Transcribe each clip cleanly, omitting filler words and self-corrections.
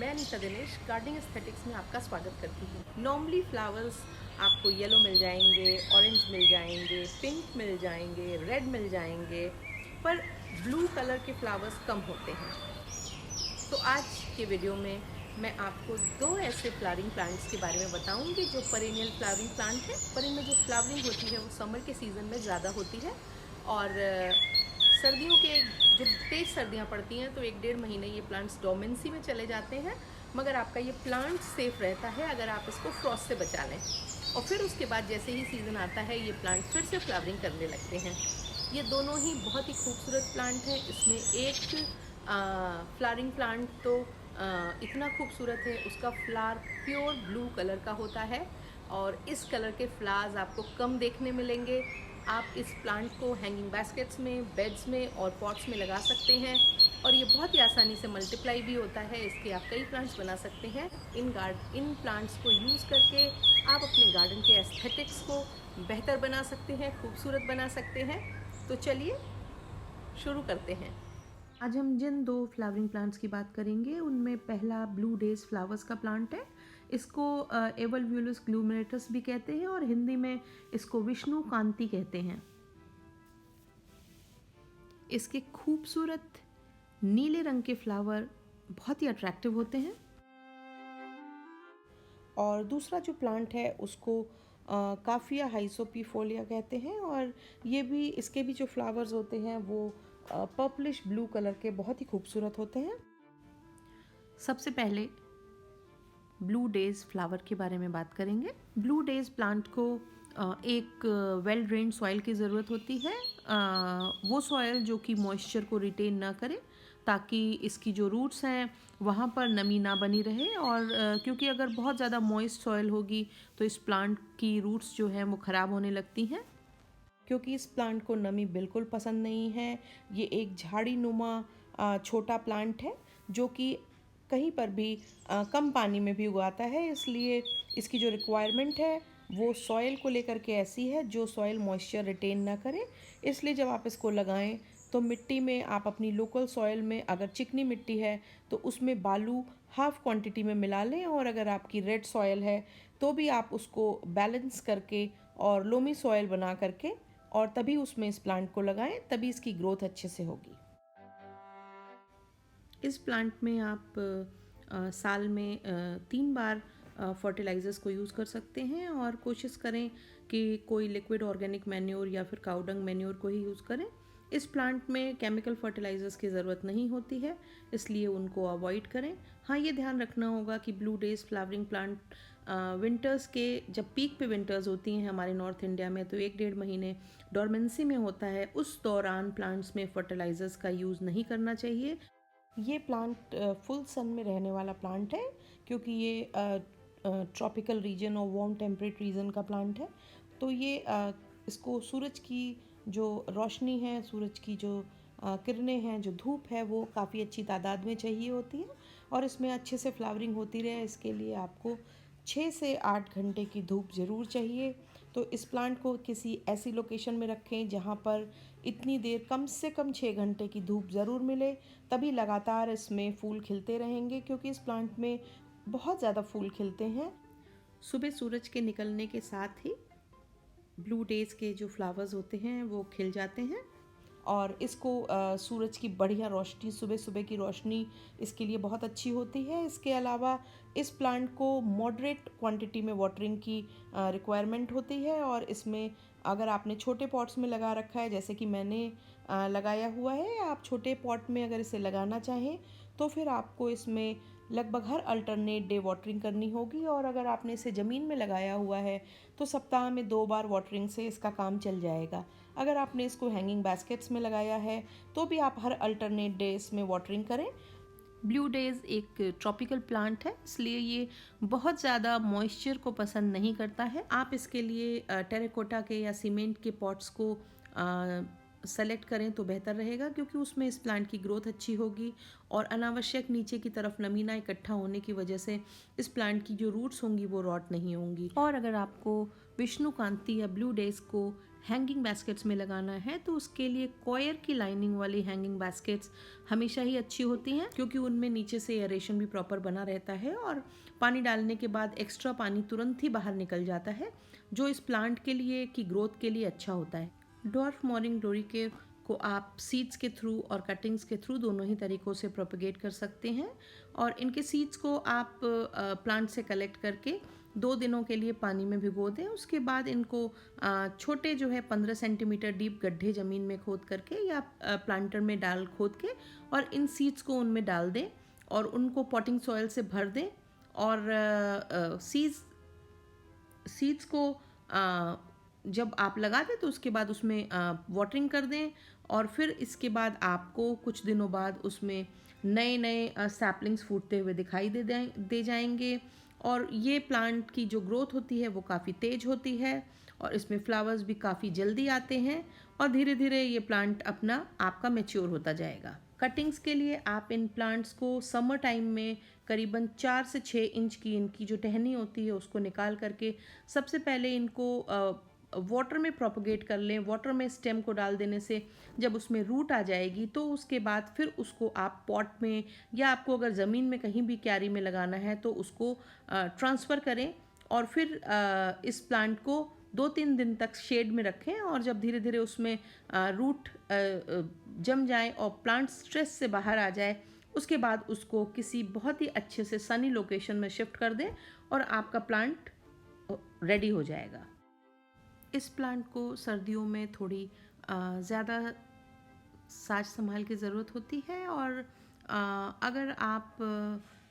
मैं Anita Dinesh gardening aesthetics में आपका स्वागत करती हूँ। नॉर्मली फ्लावर्स आपको येलो मिल जाएंगे, ऑरेंज मिल जाएंगे, पिंक मिल जाएंगे, रेड मिल जाएंगे, पर ब्लू कलर के फ्लावर्स कम होते हैं। तो आज के वीडियो में मैं आपको दो ऐसे फ्लावरिंग प्लांट्स के बारे में बताऊंगी जो पेरेनियल फ्लावरिंग प्लांट है, पर इनमें जो फ्लावरिंग होती है वो समर के सीज़न में ज़्यादा होती है और सर्दियों के जब तेज़ सर्दियाँ पड़ती हैं तो 1-1.5 महीने ये प्लांट्स डोमेंसी में चले जाते हैं, मगर आपका ये प्लांट सेफ रहता है अगर आप इसको फ्रॉस्ट से बचा लें। और फिर उसके बाद जैसे ही सीज़न आता है ये प्लांट फिर से फ्लावरिंग करने लगते हैं। ये दोनों ही बहुत ही खूबसूरत प्लांट हैं। इसमें एक फ्लावरिंग प्लांट तो इतना खूबसूरत है, उसका फ्लावर प्योर ब्लू कलर का होता है और इस कलर के फ्लावर्स आपको कम देखने मिलेंगे। आप इस प्लांट को हैंगिंग बास्केट्स में, बेड्स में और पॉट्स में लगा सकते हैं और ये बहुत ही आसानी से मल्टीप्लाई भी होता है। इसके आप कई प्लांट्स बना सकते हैं। इन प्लांट्स को यूज़ करके आप अपने गार्डन के एस्थेटिक्स को बेहतर बना सकते हैं, खूबसूरत बना सकते हैं। तो चलिए शुरू करते हैं। आज हम जिन दो फ्लावरिंग प्लांट्स की बात करेंगे उनमें पहला ब्लू डेज फ्लावर्स का प्लांट है। इसको एवलव्यूलस ग्लूमेरेटस भी कहते हैं और हिंदी में इसको विष्णु कांति कहते हैं। इसके खूबसूरत नीले रंग के फ्लावर बहुत ही अट्रैक्टिव होते हैं। और दूसरा जो प्लांट है उसको काफिया हाइसोपीफोलिया कहते हैं और इसके भी जो फ्लावर्स होते हैं वो पर्पलिश ब्लू कलर के बहुत ही खूबसूरत होते हैं। सबसे पहले ब्लू डेज फ्लावर के बारे में बात करेंगे। ब्लू डेज प्लांट को एक वेल ड्रेन्ड सॉइल की ज़रूरत होती है। वो सॉइल जो कि मॉइस्चर को रिटेन ना करे, ताकि इसकी जो रूट्स हैं वहाँ पर नमी ना बनी रहे। और क्योंकि अगर बहुत ज़्यादा मॉइस्ट सॉइल होगी तो इस प्लांट की रूट्स जो हैं वो ख़राब होने लगती हैं। क्योंकि इस प्लांट को नमी बिल्कुल पसंद नहीं है। ये एक झाड़ी नुमा छोटा प्लांट है जो कि कहीं पर भी कम पानी में भी उगाता है, इसलिए इसकी जो रिक्वायरमेंट है वो सॉइल को लेकर के ऐसी है जो सॉइल मॉइस्चर रिटेन ना करे। इसलिए जब आप इसको लगाएं तो मिट्टी में आप अपनी लोकल सॉइल में, अगर चिकनी मिट्टी है तो उसमें बालू हाफ क्वांटिटी में मिला लें, और अगर आपकी रेड सॉइल है तो भी आप उसको बैलेंस करके और लोमी सॉइल बना करके और तभी उसमें इस प्लांट को लगाएं, तभी इसकी ग्रोथ अच्छे से होगी। इस प्लांट में आप साल में 3 बार फर्टिलाइज़र्स को यूज़ कर सकते हैं और कोशिश करें कि कोई लिक्विड ऑर्गेनिक मैन्योर या फिर काउडंग मैन्योर को ही यूज़ करें। इस प्लांट में केमिकल फर्टिलाइज़र्स की ज़रूरत नहीं होती है, इसलिए उनको अवॉइड करें। हाँ, ये ध्यान रखना होगा कि blue days flowering plant winters के जब पीक पे विंटर्स होती हैं हमारे नॉर्थ इंडिया में तो 1-1.5 महीने डोरमेंसी में होता है, उस दौरान प्लांट्स में फर्टिलाइज़र्स का यूज़ नहीं करना चाहिए। ये प्लांट फुल सन में रहने वाला प्लांट है क्योंकि ये ट्रॉपिकल रीजन और वार्म टेम्परेट रीजन का प्लांट है। तो ये इसको सूरज की जो रोशनी है, सूरज की जो किरणें हैं, जो धूप है, वो काफ़ी अच्छी तादाद में चाहिए होती है और इसमें अच्छे से फ्लावरिंग होती रहे, इसके लिए आपको 6 से 8 घंटे की धूप ज़रूर चाहिए। तो इस प्लांट को किसी ऐसी लोकेशन में रखें जहाँ पर इतनी देर, कम से कम 6 घंटे की धूप ज़रूर मिले, तभी लगातार इसमें फूल खिलते रहेंगे, क्योंकि इस प्लांट में बहुत ज़्यादा फूल खिलते हैं। सुबह सूरज के निकलने के साथ ही ब्लू डेज के जो फ्लावर्स होते हैं वो खिल जाते हैं और इसको सूरज की बढ़िया रोशनी, सुबह सुबह की रोशनी इसके लिए बहुत अच्छी होती है। इसके अलावा इस प्लांट को मॉडरेट क्वांटिटी में वाटरिंग की रिक्वायरमेंट होती है और इसमें अगर आपने छोटे पॉट्स में लगा रखा है, जैसे कि मैंने लगाया हुआ है, आप छोटे पॉट में अगर इसे लगाना चाहें तो फिर आपको इसमें लगभग हर अल्टरनेट डे वाटरिंग करनी होगी। और अगर आपने इसे ज़मीन में लगाया हुआ है तो सप्ताह में 2 बार वाटरिंग से इसका काम चल जाएगा। अगर आपने इसको हैंगिंग बास्केट्स में लगाया है तो भी आप हर अल्टरनेट डे इसमें वाटरिंग करें। ब्लू डेज एक ट्रॉपिकल प्लांट है, इसलिए ये बहुत ज़्यादा मॉइस्चर को पसंद नहीं करता है। आप इसके लिए टेराकोटा के या सीमेंट के पॉट्स को सेलेक्ट करें तो बेहतर रहेगा, क्योंकि उसमें इस प्लांट की ग्रोथ अच्छी होगी और अनावश्यक नीचे की तरफ नमी ना इकट्ठा होने की वजह से इस प्लांट की जो रूट्स होंगी वो रॉट नहीं होंगी। और अगर आपको विष्णुकांती या ब्लू डेज को हैंगिंग बास्केट्स में लगाना है तो उसके लिए कॉयर की लाइनिंग वाली हैंगिंग बास्केट्स हमेशा ही अच्छी होती हैं, क्योंकि उनमें नीचे से एरेशन भी प्रॉपर बना रहता है और पानी डालने के बाद एक्स्ट्रा पानी तुरंत ही बाहर निकल जाता है, जो इस प्लांट के लिए की ग्रोथ के लिए अच्छा होता है। डॉर्फ मॉर्निंग ग्लोरी के को आप सीड्स के थ्रू और कटिंग्स के थ्रू दोनों ही तरीक़ों से प्रोपगेट कर सकते हैं। और इनके सीड्स को आप प्लांट से कलेक्ट करके 2 दिनों के लिए पानी में भिगो दें। उसके बाद इनको छोटे जो है 15 सेंटीमीटर डीप गड्ढे ज़मीन में खोद करके या प्लांटर में डाल खोद के और इन सीड्स को उनमें डाल दें और उनको पॉटिंग सॉइल से भर दें। और सीड्स को जब आप लगा दें तो उसके बाद उसमें वाटरिंग कर दें और फिर इसके बाद आपको कुछ दिनों बाद उसमें नए नए सैपलिंग्स फूटते हुए दिखाई दे जाएंगे। और ये प्लांट की जो ग्रोथ होती है वो काफ़ी तेज़ होती है और इसमें फ्लावर्स भी काफ़ी जल्दी आते हैं और धीरे धीरे ये प्लांट अपना आपका मैच्योर होता जाएगा। कटिंग्स के लिए आप इन प्लांट्स को समर टाइम में करीबन 4 से 6 इंच की इनकी जो टहनी होती है उसको निकाल करके सबसे पहले इनको वाटर में प्रोपगेट कर लें। वाटर में स्टेम को डाल देने से जब उसमें रूट आ जाएगी तो उसके बाद फिर उसको आप पॉट में या आपको अगर ज़मीन में कहीं भी क्यारी में लगाना है तो उसको ट्रांसफ़र करें और फिर इस प्लांट को 2-3 दिन तक शेड में रखें और जब धीरे धीरे उसमें रूट जम जाए और प्लांट स्ट्रेस से बाहर आ जाए उसके बाद उसको किसी बहुत ही अच्छे से सनी लोकेशन में शिफ्ट कर दें और आपका प्लांट रेडी हो जाएगा। इस प्लांट को सर्दियों में थोड़ी ज़्यादा साज संभाल की ज़रूरत होती है और अगर आप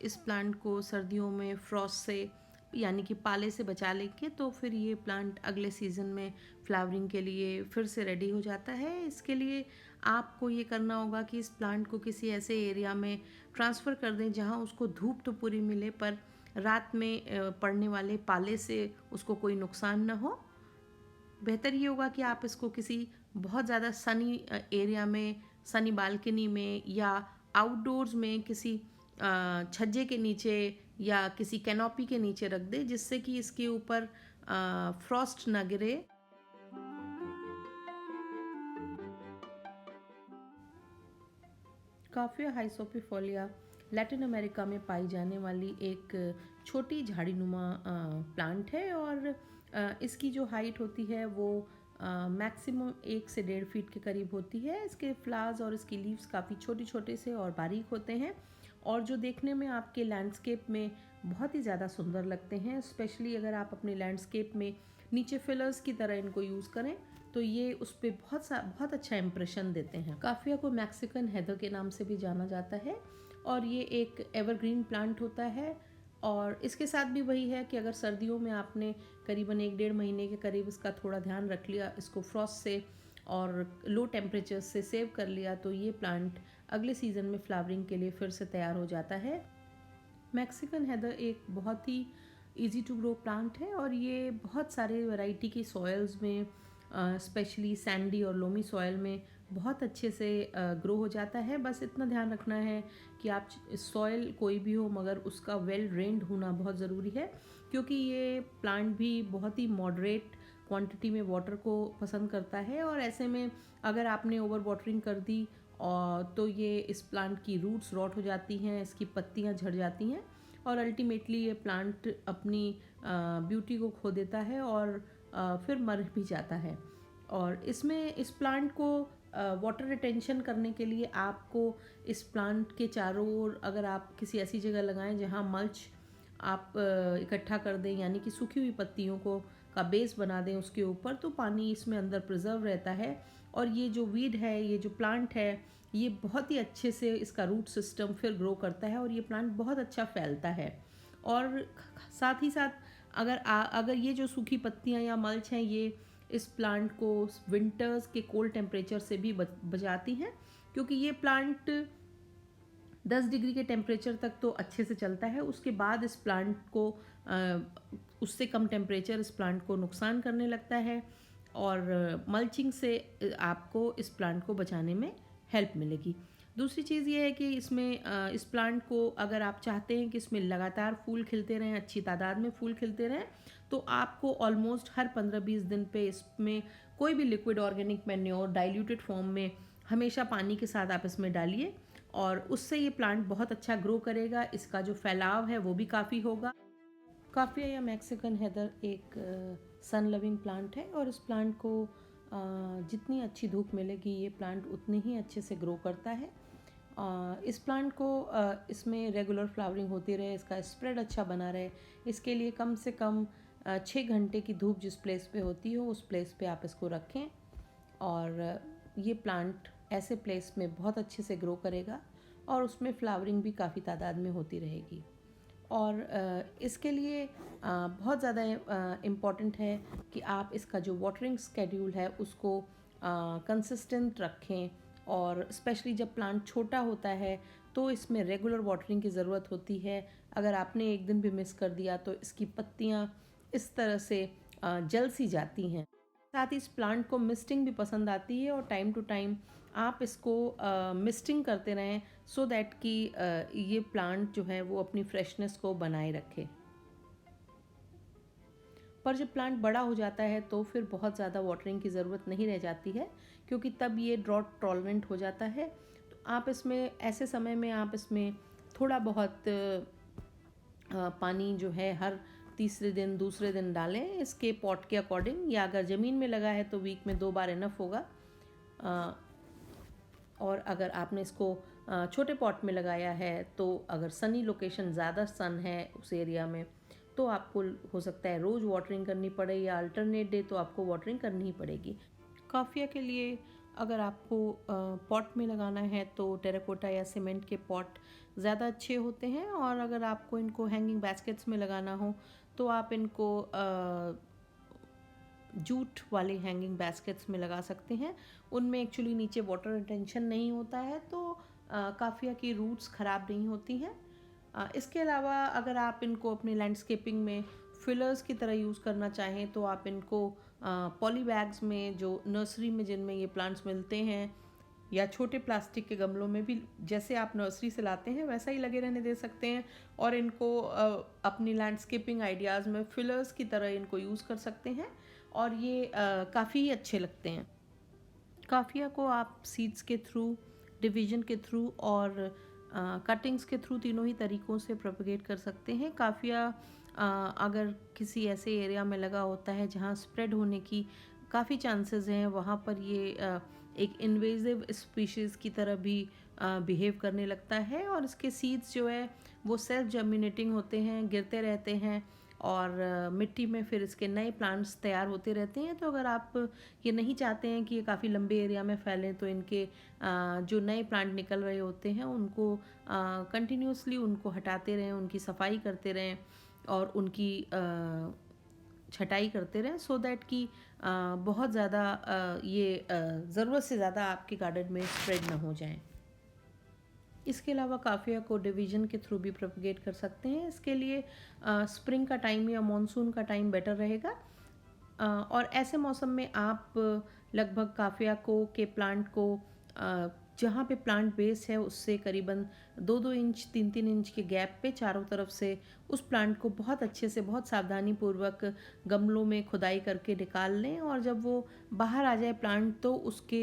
इस प्लांट को सर्दियों में फ्रॉस्ट से यानी कि पाले से बचा लेंगे तो फिर ये प्लांट अगले सीज़न में फ्लावरिंग के लिए फिर से रेडी हो जाता है। इसके लिए आपको ये करना होगा कि इस प्लांट को किसी ऐसे एरिया में ट्रांसफ़र कर दें जहाँ उसको धूप तो पूरी मिले पर रात में पड़ने वाले पाले से उसको कोई नुकसान ना हो। बेहतर ये होगा कि आप इसको किसी बहुत ज़्यादा सनी एरिया में, सनी बालकनी में या आउटडोर्स में किसी छज्जे के नीचे या किसी कैनोपी के नीचे रख दें जिससे कि इसके ऊपर फ्रॉस्ट ना गिरे। काफिया हाइसोपिफोलिया लैटिन अमेरिका में पाई जाने वाली एक छोटी झाड़ीनुमा प्लांट है और इसकी जो हाइट होती है वो मैक्सिमम 1 से 1.5 फीट के करीब होती है। इसके फ्लावर्स और इसकी लीव्स काफ़ी छोटे छोटे से और बारीक होते हैं और जो देखने में आपके लैंडस्केप में बहुत ही ज़्यादा सुंदर लगते हैं। स्पेशली अगर आप अपने लैंडस्केप में नीचे फिलर्स की तरह इनको यूज़ करें तो ये उस पर बहुत अच्छा इम्प्रेशन देते हैं। काफिया को मैक्सिकन हेदर के नाम से भी जाना जाता है और ये एक एवरग्रीन प्लांट होता है और इसके साथ भी वही है कि अगर सर्दियों में आपने करीबन 1-1.5 महीने के करीब इसका थोड़ा ध्यान रख लिया, इसको फ्रॉस्ट से और लो टेम्परेचर से सेव कर लिया तो ये प्लांट अगले सीज़न में फ्लावरिंग के लिए फिर से तैयार हो जाता है। मैक्सिकन हेदर एक बहुत ही इजी टू ग्रो प्लांट है और ये बहुत सारे वैरायटी की सॉयल्स में स्पेशली सैंडी और लोमी सॉयल में बहुत अच्छे से ग्रो हो जाता है। बस इतना ध्यान रखना है कि आप सॉयल कोई भी हो मगर उसका वेल ड्रेन्ड होना बहुत ज़रूरी है, क्योंकि ये प्लांट भी बहुत ही मॉडरेट क्वांटिटी में वाटर को पसंद करता है और ऐसे में अगर आपने ओवर वाटरिंग कर दी और तो ये इस प्लांट की रूट्स रॉट हो जाती हैं, इसकी पत्तियां झड़ जाती हैं और अल्टीमेटली ये प्लांट अपनी ब्यूटी को खो देता है और फिर मर भी जाता है। और इसमें इस प्लांट को वाटर रिटेंशन करने के लिए आपको इस प्लांट के चारों ओर अगर आप किसी ऐसी जगह लगाएं जहां मल्च आप इकट्ठा कर दें यानी कि सूखी हुई पत्तियों को का बेस बना दें उसके ऊपर, तो पानी इसमें अंदर प्रिजर्व रहता है और ये जो वीड है, ये जो प्लांट है, ये बहुत ही अच्छे से इसका रूट सिस्टम फिर ग्रो करता है और ये प्लांट बहुत अच्छा फैलता है। और साथ ही साथ अगर ये जो सूखी पत्तियां या मल्च हैं ये इस प्लांट को विंटर्स के कोल्ड टेम्परेचर से भी बचाती हैं, क्योंकि ये प्लांट 10 डिग्री के टेम्परेचर तक तो अच्छे से चलता है, उसके बाद इस प्लांट को उससे कम टेम्परेचर इस प्लांट को नुकसान करने लगता है। और मल्चिंग से आपको इस प्लांट को बचाने में हेल्प मिलेगी। दूसरी चीज़ ये है कि इसमें इस प्लांट को अगर आप चाहते हैं कि इसमें लगातार फूल खिलते रहें, अच्छी तादाद में फूल खिलते रहें, तो आपको ऑलमोस्ट हर 15-20 दिन पे इसमें कोई भी liquid organic manure diluted form में हमेशा पानी के साथ आप इसमें डालिए, और उससे ये प्लांट बहुत अच्छा ग्रो करेगा। इसका जो फैलाव है वो भी काफ़ी होगा। काफिया या मैक्सिकन हेदर एक सन लविंग प्लांट है, और इस प्लांट को जितनी अच्छी धूप मिलेगी ये प्लांट उतनी ही अच्छे से ग्रो करता है। इस प्लांट को इसमें रेगुलर फ्लावरिंग होती रहे, इसका स्प्रेड अच्छा बना रहे, इसके लिए कम से कम 6 घंटे की धूप जिस प्लेस पे होती हो उस प्लेस पे आप इसको रखें, और ये प्लांट ऐसे प्लेस में बहुत अच्छे से ग्रो करेगा और उसमें फ्लावरिंग भी काफ़ी तादाद में होती रहेगी। और इसके लिए बहुत ज़्यादा इम्पॉर्टेंट है कि आप इसका जो वाटरिंग स्केड्यूल है उसको कंसिस्टेंट रखें, और स्पेशली जब प्लांट छोटा होता है तो इसमें रेगुलर वाटरिंग की ज़रूरत होती है। अगर आपने एक दिन भी मिस कर दिया तो इसकी पत्तियाँ इस तरह से जल सी जाती हैं। साथ ही इस प्लांट को मिस्टिंग भी पसंद आती है, और टाइम टू टाइम आप इसको मिस्टिंग करते रहें सो दैट कि ये प्लांट जो है वो अपनी फ्रेशनेस को बनाए रखे। पर जब प्लांट बड़ा हो जाता है तो फिर बहुत ज़्यादा वाटरिंग की ज़रूरत नहीं रह जाती है, क्योंकि तब ये ड्रॉट टॉलरेंट हो जाता है। तो आप इसमें ऐसे समय में आप इसमें थोड़ा बहुत पानी जो है हर तीसरे दिन दूसरे दिन डालें इसके पॉट के अकॉर्डिंग, या अगर ज़मीन में लगा है तो वीक में 2 बार इनफ होगा। और अगर आपने इसको छोटे पॉट में लगाया है तो अगर सनी लोकेशन ज़्यादा सन है उस एरिया में तो आपको हो सकता है रोज़ वाटरिंग करनी पड़े, या अल्टरनेट डे तो आपको वाटरिंग करनी ही पड़ेगी। काफिया के लिए अगर आपको पॉट में लगाना है तो टेराकोटा या सीमेंट के पॉट ज़्यादा अच्छे होते हैं, और अगर आपको इनको हैंगिंग बास्केट्स में लगाना हो तो आप इनको जूट वाले हैंगिंग बास्केट्स में लगा सकते हैं। उनमें एक्चुअली नीचे वाटर रिटेंशन नहीं होता है, तो काफिया की रूट्स ख़राब नहीं होती हैं। इसके अलावा अगर आप इनको अपने लैंडस्केपिंग में फिलर्स की तरह यूज़ करना चाहें तो आप इनको पॉली बैग्स में जो नर्सरी में जिनमें ये प्लांट्स मिलते हैं, या छोटे प्लास्टिक के गमलों में भी जैसे आप नर्सरी से लाते हैं वैसा ही लगे रहने दे सकते हैं, और इनको अपनी लैंडस्केपिंग आइडियाज़ में फिलर्स की तरह इनको यूज़ कर सकते हैं, और ये काफ़ी अच्छे लगते हैं। काफिया को आप सीड्स के थ्रू, डिवीजन के थ्रू और कटिंग्स के थ्रू तीनों ही तरीक़ों से प्रोपगेट कर सकते हैं। काफिया अगर किसी ऐसे एरिया में लगा होता है जहाँ स्प्रेड होने की काफ़ी चांसेस हैं, वहाँ पर ये एक इन्वेजिव स्पीशीज़ की तरह भी बिहेव करने लगता है, और इसके सीड्स जो है वो सेल्फ जर्मिनेटिंग होते हैं, गिरते रहते हैं, और मिट्टी में फिर इसके नए प्लांट्स तैयार होते रहते हैं। तो अगर आप ये नहीं चाहते हैं कि ये काफ़ी लंबे एरिया में फैलें तो इनके जो नए प्लांट निकल रहे होते हैं उनको कंटिन्यूसली उनको हटाते रहें, उनकी सफाई करते रहें, और उनकी छटाई करते रहें, सो दैट कि बहुत ज़्यादा ये ज़रूरत से ज़्यादा आपके गार्डन में स्प्रेड ना हो जाएं। इसके अलावा काफिया को डिवीजन के थ्रू भी प्रोपगेट कर सकते हैं। इसके लिए स्प्रिंग का टाइम या मॉनसून का टाइम बेटर रहेगा, और ऐसे मौसम में आप लगभग काफिया को के प्लांट को जहाँ पे प्लांट बेस है उससे करीबन 2-2 इंच 3-3 इंच के गैप पे चारों तरफ से उस प्लांट को बहुत अच्छे से बहुत सावधानी पूर्वक गमलों में खुदाई करके निकाल लें, और जब वो बाहर आ जाए प्लांट तो उसके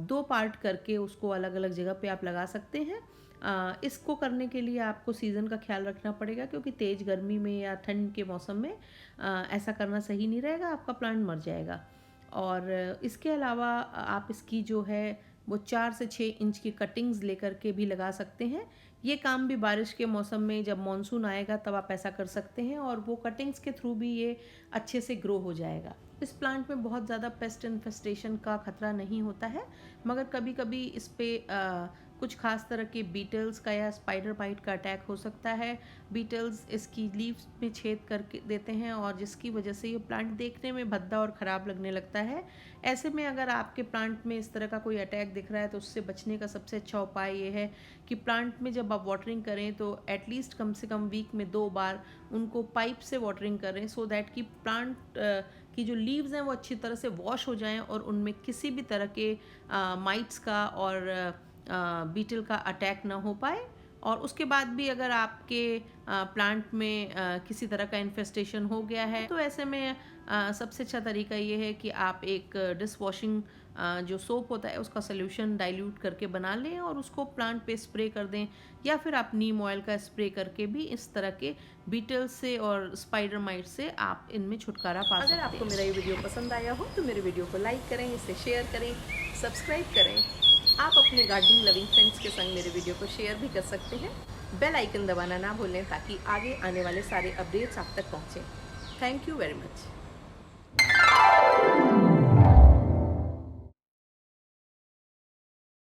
2 पार्ट करके उसको अलग अलग जगह पे आप लगा सकते हैं। इसको करने के लिए आपको सीज़न का ख्याल रखना पड़ेगा, क्योंकि तेज़ गर्मी में या ठंड के मौसम में ऐसा करना सही नहीं रहेगा, आपका प्लांट मर जाएगा। और इसके अलावा आप इसकी जो है वो 4 से 6 इंच की कटिंग्स लेकर के भी लगा सकते हैं। ये काम भी बारिश के मौसम में जब मॉनसून आएगा तब आप ऐसा कर सकते हैं, और वो कटिंग्स के थ्रू भी ये अच्छे से ग्रो हो जाएगा। इस प्लांट में बहुत ज़्यादा पेस्ट इन्फेस्टेशन का खतरा नहीं होता है, मगर कभी कभी इस पर कुछ खास तरह के बीटल्स का या स्पाइडर बाइट का अटैक हो सकता है। बीटल्स इसकी लीव्स में छेद करके देते हैं, और जिसकी वजह से ये प्लांट देखने में भद्दा और ख़राब लगने लगता है। ऐसे में अगर आपके प्लांट में इस तरह का कोई अटैक दिख रहा है तो उससे बचने का सबसे अच्छा उपाय ये है कि प्लांट में जब आप वाटरिंग करें तो एटलीस्ट कम से कम वीक में 2 बार उनको पाइप से वाटरिंग करें, सो दैट कि प्लांट उनकी जो लीव्स हैं वो अच्छी तरह से वॉश हो जाएं और उनमें किसी भी तरह के माइट्स का और बीटल का अटैक ना हो पाए। और उसके बाद भी अगर आपके प्लांट में किसी तरह का इन्फेस्टेशन हो गया है तो ऐसे में सबसे अच्छा तरीका ये है कि आप एक डिश वॉशिंग जो सोप होता है उसका सोल्यूशन डाइल्यूट करके बना लें और उसको प्लांट पे स्प्रे कर दें, या फिर आप नीम ऑयल का स्प्रे करके भी इस तरह के बीटल से और स्पाइडर माइट से आप इनमें छुटकारा पा सकते हैं। अगर आपको मेरा ये वीडियो पसंद आया हो तो मेरे वीडियो को लाइक करें, इसे शेयर करें, सब्सक्राइब करें। आप अपने गार्डनिंग लविंग फ्रेंड्स के संग मेरे वीडियो को शेयर भी कर सकते हैं। बेल आइकन दबाना ना भूलें ताकि आगे आने वाले सारे अपडेट्स आप तक पहुँचें। Thank you very much.